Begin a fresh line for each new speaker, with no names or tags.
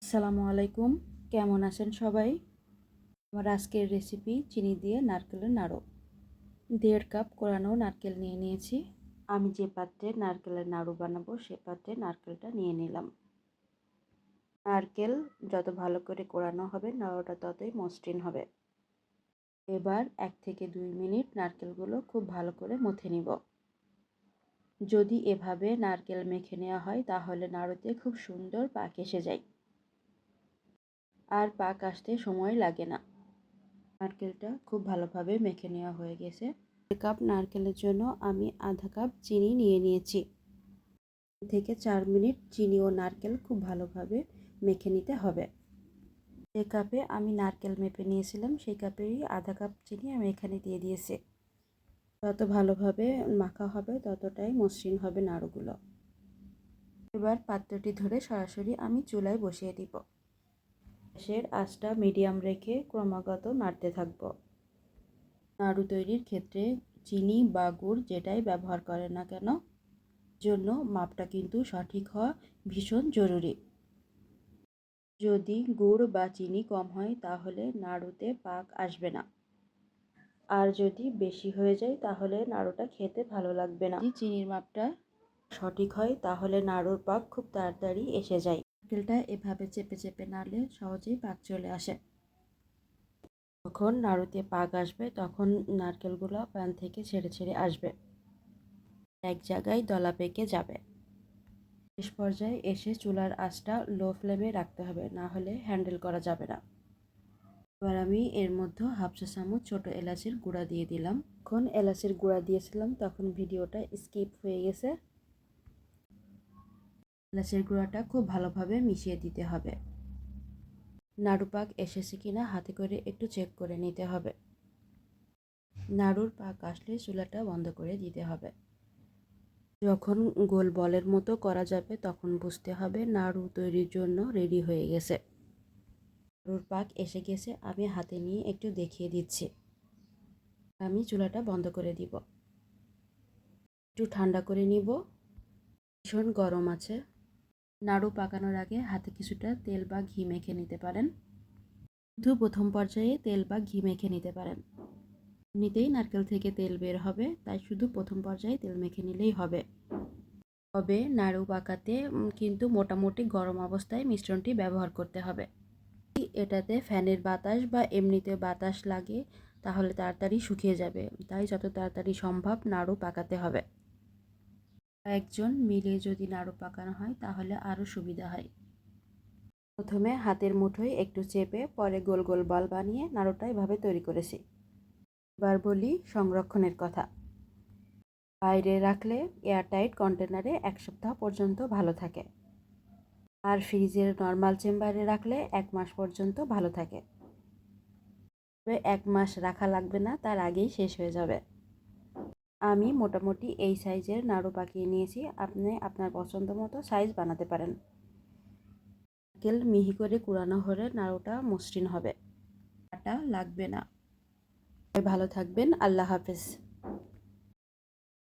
আসসালামু আলাইকুম, কেমন আছেন সবাই? আমার আজকের রেসিপি চিনি দিয়ে নারকেলের নাড়ু। 1.5 কাপ কোরানো নারকেল নিয়ে নিয়েছি। আমি যে পাত্রে নারকেলের নাড়ু বানাবো সে পাত্রে নারকেলটা নিয়ে নিলাম। নারকেল যত ভালো করে কোরানো হবে নাড়ুটা ততই মসৃণ হবে। এবার 1 থেকে 2 মিনিট নারকেলগুলো খুব ভালো করে মথে নিব। যদি এভাবে নারকেল মেখে নেওয়া হয় তাহলে নাড়ুতে খুব সুন্দর পাক এসে যায়, আর পাক আসতে সময় লাগে না। নারকেলটা খুব ভালোভাবে মেখে নেওয়া হয়ে গেছে। 1 কাপ নারকেলের জন্য আমি আধা কাপ চিনি নিয়ে নিয়েছি। 3 থেকে 4 মিনিট চিনি ও নারকেল খুব ভালোভাবে মেখে নিতে হবে। যে কাপে আমি নারকেল মেপে নিয়েছিলাম সেই কাপেরই আধা কাপ চিনি আমি এখানে দিয়ে দিয়েছি। যত ভালোভাবে মাখা হবে ততটাই মসৃণ হবে নাড়ুগুলো। এবার পাত্রটি ধরে সরাসরি আমি চুলায় বসিয়ে দিব। গ্যাসের আঁচটা মিডিয়াম রেখে ক্রমাগত নাড়তে থাকব। নাড়ু তৈরির ক্ষেত্রে চিনি বা গুড় যেটাই ব্যবহার করেন না কেন, জন্য মাপটা কিন্তু সঠিক হওয়া ভীষণ জরুরি। যদি গুড় বা চিনি কম হয় তাহলে নাড়ুতে পাক আসবে না, আর যদি বেশি হয়ে যায় তাহলে নাড়ুটা খেতে ভালো লাগবে না। যদি চিনির মাপটা সঠিক হয় তাহলে নাড়ুর পাক খুব তাড়াতাড়ি এসে যায়। নারকেলটা এভাবে চেপে চেপে নাড়লে সহজেই পাক চলে আসে। যখন নাড়ুতে পাক আসবে তখন নারকেলগুলো প্যান থেকে ছেড়ে ছেড়ে আসবে, এক জায়গায় দলা পেকে যাবে। শেষ পর্যায়ে এসে চুলার আঁচটা লো ফ্লেমে রাখতে হবে, না হলে হ্যান্ডেল করা যাবে না। এবার আমি এর মধ্যে হাফ চা চামচ ছোটো এলাচের গুঁড়া দিয়ে দিলাম। যখন এলাচের গুঁড়া দিয়েছিলাম তখন ভিডিওটা স্কিপ হয়ে গেছে। এলাচের গুঁড়াটা খুব ভালোভাবে মিশিয়ে দিতে হবে। নাড়ু পাক এসেছে কিনা হাতে করে একটু চেক করে নিতে হবে। নাড়ুর পাক আসলে চুলাটা বন্ধ করে দিতে হবে। যখন গোল বলের মতো করা যাবে তখন বুঝতে হবে নাড়ু তৈরির জন্য রেডি হয়ে গেছে। নাড়ুর পাক এসে গেছে, আমি হাতে নিয়ে একটু দেখিয়ে দিচ্ছি। আমি চুলাটা বন্ধ করে দিব, একটু ঠান্ডা করে নিব। ভীষণ গরম আছে। নাড়ু পাকানোর আগে হাতে কিছুটা তেল বা ঘি মেখে নিতে পারেন। শুধু প্রথম পর্যায়ে তেল বা ঘি মেখে নিতে পারেন। এমনিতেই নারকেল থেকে তেল বের হবে, তাই শুধু প্রথম পর্যায়ে তেল মেখে নিলেই হবে। তবে নাড়ু পাকাতে কিন্তু মোটামুটি গরম অবস্থায় মিশ্রণটি ব্যবহার করতে হবে। এটাতে ফ্যানের বাতাস বা এমনিতে বাতাস লাগে তাহলে তাড়াতাড়ি শুকিয়ে যাবে, তাই যত তাড়াতাড়ি সম্ভব নাড়ু পাকাতে হবে। একজন মিলে যদি নাড়ু পাকানো হয় তাহলে আরও সুবিধা হয়। প্রথমে হাতের মুঠোয় একটু চেপে পরে গোল গোল বল বানিয়ে নাড়ুটা এভাবে তৈরি করেছি। এবার বলি সংরক্ষণের কথা। বাইরে রাখলে এয়ারটাইট কন্টেনারে 1 সপ্তাহ পর্যন্ত ভালো থাকে, আর ফ্রিজের নর্মাল চেম্বারে রাখলে 1 মাস পর্যন্ত ভালো থাকে। তবে 1 মাস রাখা লাগবে না, তার আগেই শেষ হয়ে যাবে। আমি মোটামুটি এই সাইজের নাড়ু পাকিয়ে নিয়েছি, আপনি আপনার পছন্দ মতো সাইজ বানাতে পারেন। নারকেল মিহি করে কুড়ানো হলে নাড়ুটা মসৃণ হবে, আটা লাগবে না। ভালো থাকবেন, আল্লাহ হাফেজ।